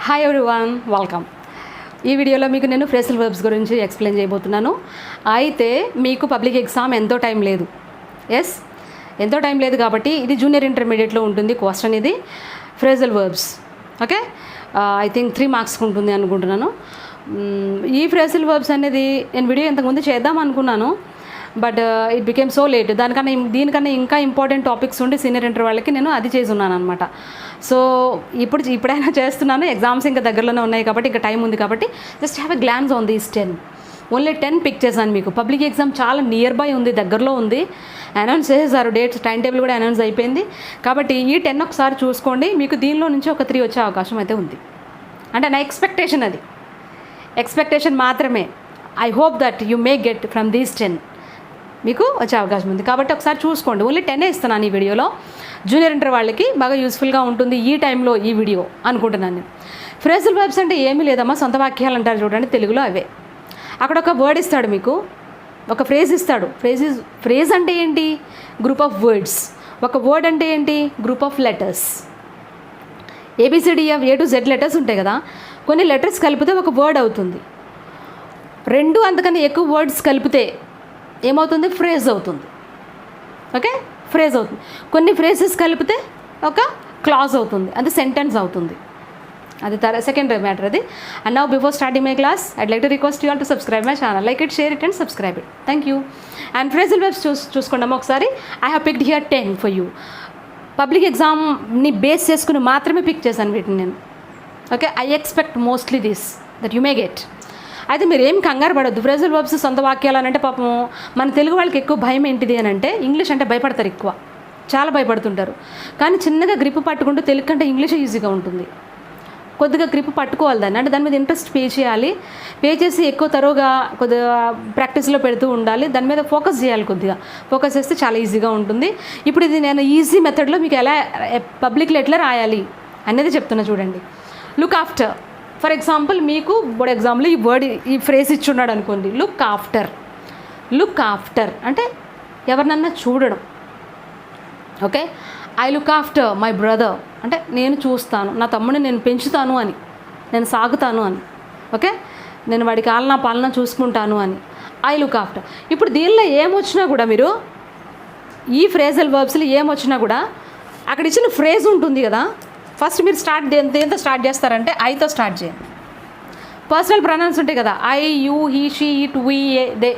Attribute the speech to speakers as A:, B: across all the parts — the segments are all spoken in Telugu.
A: Hi everyone, welcome. ఈ వీడియోలో మీకు నేను ఫ్రేజల్ వర్బ్స్ గురించి ఎక్స్ప్లెయిన్ చేయబోతున్నాను. అయితే మీకు పబ్లిక్ ఎగ్జామ్ ఎంతో టైం లేదు. ఎంతో టైం లేదు కాబట్టి ఇది జూనియర్ ఇంటర్మీడియట్లో ఉంటుంది క్వశ్చన్. ఇది phrasal verbs. Okay, I think 3 మార్క్స్కి ఉంటుంది అనుకుంటున్నాను. ఈ ఫ్రేజల్ వర్బ్స్ అనేది నేను వీడియో ఇంతకుముందు చేద్దాం అనుకున్నాను, but it became so late. దీనికన్నా ఇంకా ఇంపార్టెంట్ టాపిక్స్ ఉండి సీనియర్ ఇంటర్ వాళ్ళకి నేను అది చేసి ఉన్నాను అనమాట. సో ఇప్పుడైనా చేస్తున్నాను. ఎగ్జామ్స్ ఇంకా దగ్గరలోనే ఉన్నాయి కాబట్టి ఇంకా టైం ఉంది కాబట్టి just have a glance on these 10. Only 10 pick చేశాను మీకు. పబ్లిక్ ఎగ్జామ్ చాలా నియర్ బై ఉంది, దగ్గరలో ఉంది. అనౌన్స్ చేసేసారు, డేట్స్, టైం టేబుల్ కూడా అనౌన్స్ అయిపోయింది. కాబట్టి ఈ 10 ఒకసారి చూసుకోండి. మీకు దీనిలో నుంచి ఒక 3 వచ్చే అవకాశం అయితే ఉంది. అంటే నా ఎక్స్పెక్టేషన్, అది ఎక్స్పెక్టేషన్ మాత్రమే. I hope that you may get from these 10. మీకు వచ్చే అవకాశం ఉంది కాబట్టి ఒకసారి చూసుకోండి. ఓన్లీ 10 ఇస్తున్నాను ఈ వీడియోలో. జూనియర్ ఇంటర్ వాళ్ళకి బాగా యూస్ఫుల్గా ఉంటుంది ఈ టైంలో ఈ వీడియో అనుకుంటున్నాను నేను. ఫ్రేజల్ వర్బ్స్ అంటే ఏమీ లేదమ్మా, సొంత వాక్యాలు అంటారు చూడండి, తెలుగులో అవే. అక్కడ ఒక వర్డ్ ఇస్తాడు మీకు, ఒక ఫ్రేజ్ ఇస్తాడు. ఫ్రేజ్ అంటే ఏంటి? Group of words. ఒక వర్డ్ అంటే ఏంటి? Group of letters. ABCDF A to Z letters ఉంటాయి కదా, కొన్ని లెటర్స్ కలిపితే ఒక వర్డ్ అవుతుంది. 2 అంతకన్నా ఎక్కువ వర్డ్స్ కలిపితే ఏమవుతుంది? ఫ్రేజ్ అవుతుంది. ఓకే, ఫ్రేజ్ అవుతుంది. కొన్ని ఫ్రేజెస్ కలిపితే ఒక క్లాజ్ అవుతుంది, అది సెంటెన్స్ అవుతుంది. అది సెకండ్ మ్యాటర్ అది. And now before starting my class I'd like to request you all to subscribe my channel. Like it, share it and subscribe it. Thank you. And phrasal verbs చూసుకోండి ఒకసారి. I have picked here 10 for you. Public ఎగ్జామ్ని బేస్ చేసుకుని మాత్రమే పిక్ చేశాను వీటిని నేను. Okay, I expect mostly this that you may get. అయితే మీరు ఏం కంగారు పడొద్దు. ఫ్రేజల్ వర్బ్స్ సొంత వాక్యాలు అని అంటే పాపం మన తెలుగు వాళ్ళకి ఎక్కువ భయం ఏంటిది అని అంటే ఇంగ్లీష్ అంటే భయపడతారు, ఎక్కువ చాలా భయపడుతుంటారు. కానీ చిన్నగా గ్రిప్ పట్టుకుంటూ తెలుగు కంటే ఇంగ్లీష్ ఈజీగా ఉంటుంది. కొద్దిగా గ్రిప్ పట్టుకోవాలి దాన్ని, అంటే దాని మీద ఇంట్రెస్ట్ పే చేయాలి. పే చేసి ఎక్కువ తరువుగా కొద్దిగా ప్రాక్టీస్లో పెడుతూ ఉండాలి. దాని మీద ఫోకస్ చేయాలి. కొద్దిగా ఫోకస్ చేస్తే చాలా ఈజీగా ఉంటుంది. ఇప్పుడు ఇది నేను ఈజీ మెథడ్లో మీకు ఎలా పబ్లిక్లో ఎట్లా రాయాలి అనేది చెప్తున్నా చూడండి. Look after. ఫర్ ఎగ్జాంపుల్ మీకు బోర్డ్ ఎగ్జామ్లో ఈ ఫ్రేజ్ ఇచ్చున్నాడు అనుకోండి, లుక్ ఆఫ్టర్. లుక్ ఆఫ్టర్ అంటే ఎవరినన్నా చూడడం. Okay, I look after my brother అంటే నేను చూస్తాను, నా తమ్ముడిని నేను పెంచుతాను అని, నేను సాగుతాను అని. ఓకే, నేను వాడికి ఆలనా పాలన చూసుకుంటాను అని. I look after. ఇప్పుడు దీనిలో ఏమొచ్చినా కూడా మీరు ఈ ఫ్రేజల్ వర్బ్స్లో ఏమొచ్చినా కూడా అక్కడ ఇచ్చిన ఫ్రేజ్ ఉంటుంది కదా, ఫస్ట్ మీరు దేంతో స్టార్ట్ చేస్తారంటే ఐతో స్టార్ట్ చేయండి. పర్సనల్ ప్రొనౌన్స్ ఉంటాయి కదా, I, you, he, she, it, we, they,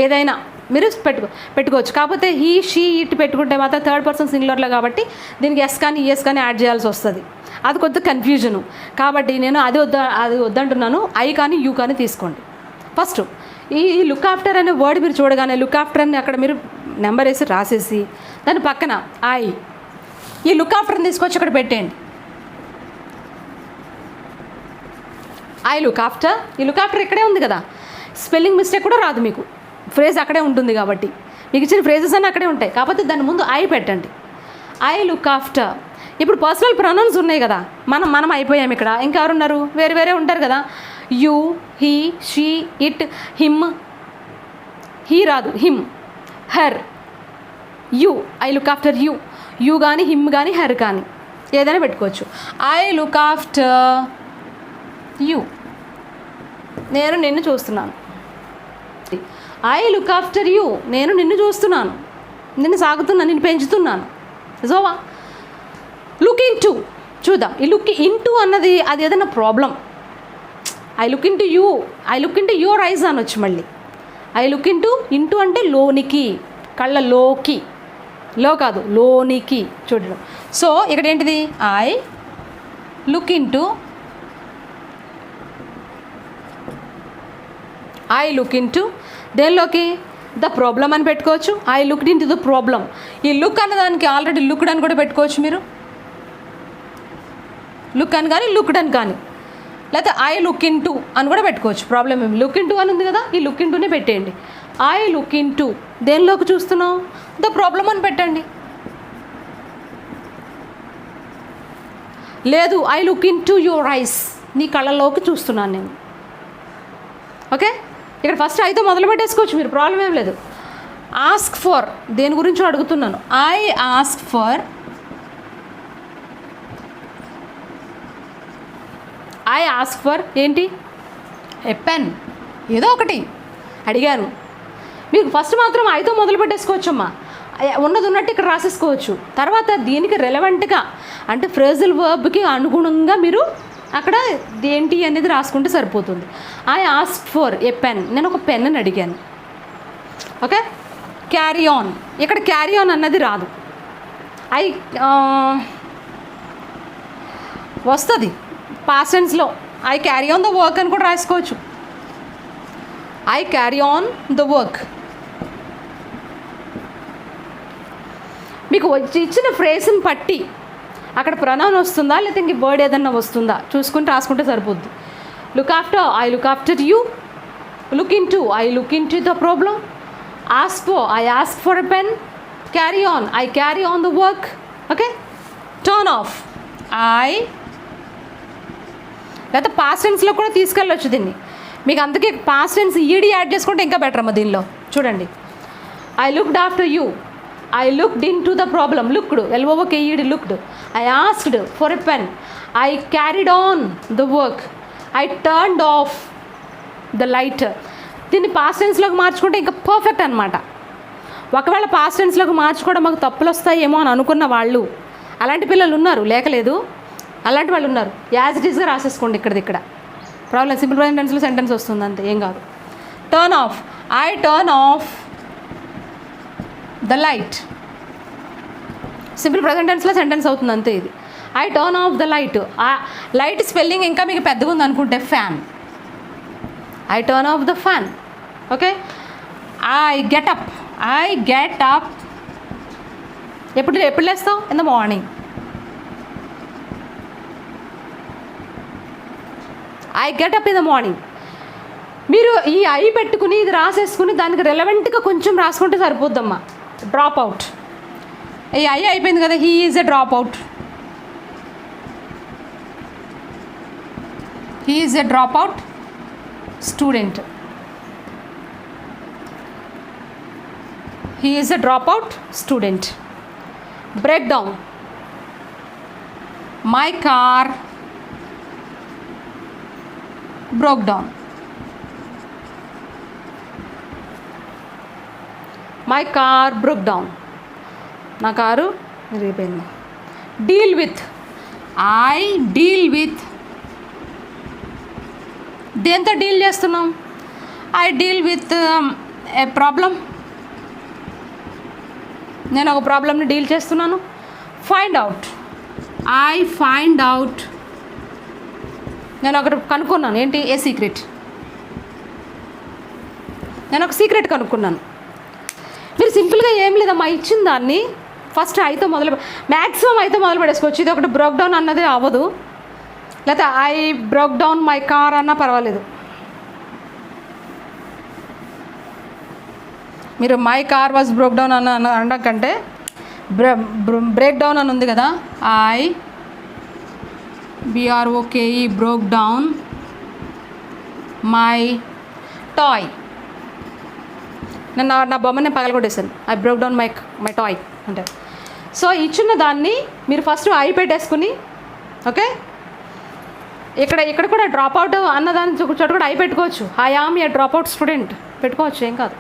A: ఏదైనా మీరు పెట్టుకోవచ్చు. కాకపోతే హీ, షీ, ఇట్ పెట్టుకుంటే మాత్రం థర్డ్ పర్సన్ సింగులర్లో కాబట్టి దీనికి ఎస్ కానీ ఈఎస్ కానీ యాడ్ చేయాల్సి వస్తుంది. అది కొద్దిగా కన్ఫ్యూజను. కాబట్టి నేను అది వద్దంటున్నాను. ఐ కానీ యూ కానీ తీసుకోండి. ఫస్ట్ ఈ లుక్ ఆఫ్టర్ అనే వర్డ్ మీరు చూడగానే లుక్ ఆఫ్టర్ అని అక్కడ మీరు నెంబర్ వేసి రాసేసి దాని పక్కన ఈ లుక్ ఆఫ్టర్ని తీసుకొచ్చి అక్కడ పెట్టేయండి. I look after. ఈ లుక్ ఆఫ్టర్ ఇక్కడే ఉంది కదా, స్పెల్లింగ్ మిస్టేక్ కూడా రాదు మీకు. ఫ్రేజ్ అక్కడే ఉంటుంది కాబట్టి మీకు ఇచ్చిన ఫ్రేజెస్ అన్నీ అక్కడే ఉంటాయి. కాకపోతే దాని ముందు ఐ పెట్టండి. I look after. ఇప్పుడు పర్సనల్ ప్రొనౌన్స్ ఉన్నాయి కదా, మనం అయిపోయాం. ఇక్కడ ఇంకెవరున్నారు? వేరే ఉంటారు కదా. You, he, she, it, him. He రాదు, him, her, you. I look after you. You కానీ హిమ్ కానీ హర్ కానీ ఏదైనా పెట్టుకోవచ్చు. I look after you. నేను నిన్ను చూస్తున్నాను. I look after you. నేను నిన్ను చూస్తున్నాను, నిన్ను సాగుతున్నాను, నిన్ను పెంచుతున్నాను. జోవా. Look into. చూద్దాం. ఈ లుక్ ఇన్ టు అన్నది అది ఏదైనా problem. I look into you, I look into your eyes అనొచ్చు మళ్ళీ. ఐ లుక్ ఇన్ టు అంటే లోనికి, కళ్ళలోకి, లో కాదు లోనికి చూడడం. సో ఇక్కడ ఏంటిది? I look into, I look into దేనిలోకి? ద ప్రాబ్లం అని పెట్టుకోవచ్చు. I looked into the problem. ఈ లుక్ అన్నదానికి ఆల్రెడీ లుక్డ్ అని కూడా పెట్టుకోవచ్చు మీరు. లుక్ అని కానీ లుక్డ్ అని కానీ, లేకపోతే ఐ లుక్ ఇన్ టు అని కూడా పెట్టుకోవచ్చు. ప్రాబ్లం ఏమి, లుక్ ఇన్ టు అని ఉంది కదా, ఈ లుక్ ఇన్ టునే పెట్టేయండి. ఐ లుక్ ఇన్ టు దేనిలోకి చూస్తున్నావు? ద ప్రాబ్లం అని పెట్టండి. లేదు, I look into your eyes, నీ కళ్ళలోకి చూస్తున్నాను నేను. ఓకే, ఇక్కడ ఫస్ట్ ఐతో మొదలు పెట్టేసుకోవచ్చు మీరు, ప్రాబ్లం ఏం లేదు. ఆస్క్ ఫర్, దేని గురించో అడుగుతున్నాను. I ask for I ask for ఏంటి ఎ పెన్, ఏదో ఒకటి అడిగాను. మీకు ఫస్ట్ మాత్రం ఐతో మొదలు పెట్టేసుకోవచ్చమ్మా, ఉన్నది ఉన్నట్టు ఇక్కడ రాసేసుకోవచ్చు. తర్వాత దీనికి రెలవెంట్గా అంటే ఫ్రేజల్ వర్బ్కి అనుగుణంగా మీరు అక్కడ ఏంటి అనేది రాసుకుంటే సరిపోతుంది. I ask for a pen, నేను ఒక పెన్ అని అడిగాను. ఓకే, క్యారీ ఆన్, ఇక్కడ క్యారీ ఆన్ అన్నది రాదు. ఐ వస్తుంది పాస్ట్ టెన్స్లో, I carry on the work అని కూడా రాసుకోవచ్చు. I carry on the work. మీకు ఇచ్చిన ఫ్రేజ్ని బట్టి అక్కడ ప్రొనౌన్ వస్తుందా లేకపోతే ఇంక వర్డ్ ఏదన్నా వస్తుందా చూసుకుని రాసుకుంటే సరిపోద్ది. Look after, I look after you. Look into, I look into the problem. Ask for, I ask for a pen. Carry on, I carry on the work. Okay, turn off, I లేకపోతే పాస్ట్ టెన్స్లో కూడా తీసుకెళ్ళొచ్చు దీన్ని. మీకు అందుకే పాస్ట్ టెన్స్ ఈడీ యాడ్ చేసుకుంటే ఇంకా బెటర్ అమ్మ దీనిలో. చూడండి, I looked after you, I looked into the problem. Looked, LOOKED, looked. I asked for a pen. I carried on the work. I turned of the light. దీన్ని పాస్ట్ టెన్స్లోకి మార్చుకుంటే ఇంకా పర్ఫెక్ట్ అనమాట. ఒకవేళ పాస్ట్ టెన్స్లోకి మార్చుకోవడం మాకు తప్పులు వస్తాయేమో అని అనుకున్న వాళ్ళు, అలాంటి పిల్లలు ఉన్నారు, లేకలేదు, అలాంటి వాళ్ళు ఉన్నారు. యాజ్ ఇట్ ఈస్గా రాసేసుకోండి ఇక్కడ ప్రాబ్లం. సింపుల్ ప్రెజెంట్ టెన్స్లో సెంటెన్స్ వస్తుంది అంతే, ఏం కాదు. Turn off, I turn off the light. Simple present టెన్స్లో సెంటెన్స్ అవుతుంది అంతే ఇది. I turn off the light. Light spelling ఇంకా మీకు పెద్దగా ఉంది అనుకుంటే fan. I turn off the fan. Okay, I get up, I get up. ఎప్పుడు లేస్తావు? In the morning. I get up in the morning. మీరు ఈ ఐ పెట్టుకుని ఇది రాసేసుకుని దానికి రెలవెంట్గా కొంచెం రాసుకుంటే సరిపోద్దమ్మా. డ్రాప్ అవుట్, ఈ ఐ అయిపోయింది కదా, he is a drop out. He is a drop out student. He is a drop out student. Break down, my car broke down. My car broke down. నా కారు విరిగిపోయింది. Deal with, I deal with. దేంతో డీల్ చేస్తున్నాం? I deal with a problem. నేను ఒక ప్రాబ్లమ్ని డీల్ చేస్తున్నాను. Find out, I find out. నేను ఒకటి కనుక్కున్నాను. ఏంటి? ఏ సీక్రెట్. నేను ఒక సీక్రెట్ కనుక్కున్నాను. మీరు సింపుల్గా ఏం లేదమ్మా, ఇచ్చిన దాన్ని ఫస్ట్ ఐతో మ్యాక్సిమం ఐతో మొదలు పెడేసుకోవచ్చు. ఇది ఒకటి బ్రోక్ డౌన్ అన్నది అవ్వదు, లేకపోతే I broke down my car అన్నా పర్వాలేదు. మీరు my car was broke down అనడం కంటే బ్రేక్ డౌన్ అని ఉంది కదా, I BROKE broke down my toy. నేను నా బొమ్మని పగలగొట్టేసాను. I broke down my toy అంటే. సో ఇచ్చిన దాన్ని మీరు ఫస్ట్ ఐ పెట్టేసుకుని, ఓకే, ఇక్కడ కూడా డ్రాప్ అవుట్ అన్నదాని చోట కూడా ఐ పెట్టుకోవచ్చు. I am a drop out student పెట్టుకోవచ్చు, ఏం కాదు.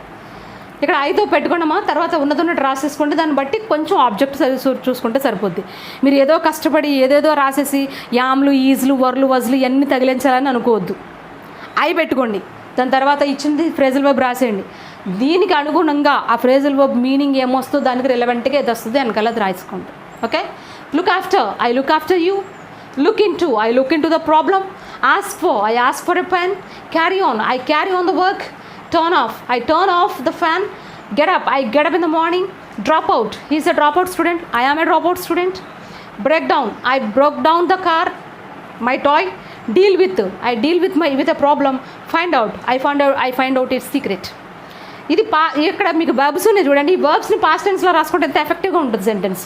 A: ఇక్కడ ఐతో పెట్టుకోండమా, తర్వాత ఉన్నదన్నట్టు రాసేసుకోండి. దాన్ని బట్టి కొంచెం ఆబ్జెక్ట్ చూసుకుంటే సరిపోద్ది. మీరు ఏదో కష్టపడి ఏదేదో రాసేసి యామ్లు, ఈజ్లు, వర్లు, వజ్లు ఇవన్నీ తగిలించాలని అనుకోవద్దు. ఐ పెట్టుకోండి. దాని తర్వాత ఇచ్చింది ఫ్రేజల్ వర్బ్ రాసేయండి. దీనికి అనుగుణంగా ఆ ఫ్రేజల్ వర్బ్ మీనింగ్ ఏమొస్తుందో దానికి రిలవెంట్గా ఏది వస్తుంది వెనకాల అది రాసుకోండి. Okay, look after, I look after you. Look into, I look into the problem. Ask for, I ask for a pen. Carry on, I carry on the work. Turn off, I turn off the fan. Get up, I get up in the morning. Drop out, he is a dropout student. I am a dropout student. Break down, I broke down the car, my toy. Deal with, I deal with a problem. Find out, I find out its secret. ఇది ఇక్కడ మీకు వర్బ్స్ ఉన్నాయి చూడండి. ఈ వర్బ్స్ని పాస్ట్ టెన్స్లో రాసుకుంటే ఎంత ఎఫెక్టివ్గా ఉంటుంది సెంటెన్స్.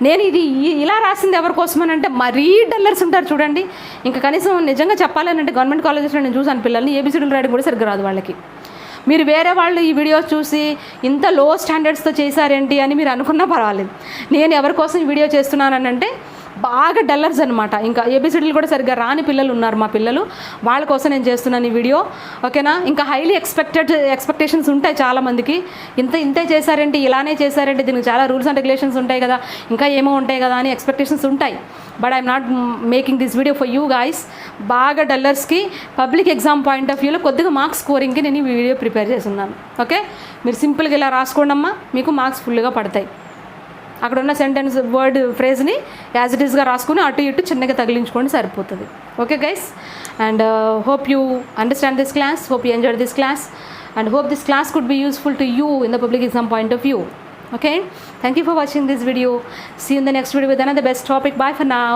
A: నేను ఇది ఇలా రాసింది ఎవరి కోసమని అంటే, మరీ డల్లర్స్ ఉంటారు చూడండి. ఇంకా కనీసం నిజంగా చెప్పాలని అంటే గవర్నమెంట్ కాలేజెస్లో నేను చూసాను పిల్లల్ని ఏబిసిడీలు రాయడం కూడా సరిగ్గా రాదు వాళ్ళకి. మీరు వేరే వాళ్ళు ఈ వీడియోస్ చూసి ఇంత లో స్టాండర్డ్స్తో చేశారేంటి అని మీరు అనుకున్నా పర్వాలేదు. నేను ఎవరి కోసం ఈ వీడియో చేస్తున్నానంటే బాగా డల్లర్స్ అనమాట, ఇంకా ఏబిసిడీలు కూడా సరిగ్గా రాని పిల్లలు ఉన్నారు మా పిల్లలు, వాళ్ళ కోసం నేను చేస్తున్నాను ఈ వీడియో, ఓకేనా. ఇంకా హైలీ ఎక్స్పెక్టేషన్స్ ఉంటాయి చాలామందికి, ఇంతే చేశారేంటి, ఇలానే చేశారేంటి, దీనికి చాలా రూల్స్ అండ్ రెగ్యులేషన్స్ ఉంటాయి కదా, ఇంకా ఏమో ఉంటాయి కదా అని ఎక్స్పెక్టేషన్స్ ఉంటాయి. But I'm not making this video for you guys. బాగా డల్లర్స్కి పబ్లిక్ ఎగ్జామ్ పాయింట్ ఆఫ్ వ్యూలో కొద్దిగా మార్క్స్ స్కోరింగ్కి నేను ఈ వీడియో ప్రిపేర్ చేస్తున్నాను. ఓకే, మీరు సింపుల్గా ఇలా రాసుకోండి అమ్మా, మీకు మార్క్స్ ఫుల్గా పడతాయి. అక్కడ ఉన్న సెంటెన్స్ వర్డ్ ఫ్రేజ్ని యాజ్ ఇట్ ఈస్గా రాసుకుని అటు ఇటు చిన్నగా తగిలించుకోండి, సరిపోతుంది. Okay guys, and hope you understand this class, hope you enjoyed this class, and hope this class could be useful to you in the public exam point of view. Okay, thank you for watching this video. See you in the next video with another best topic. Bye for now.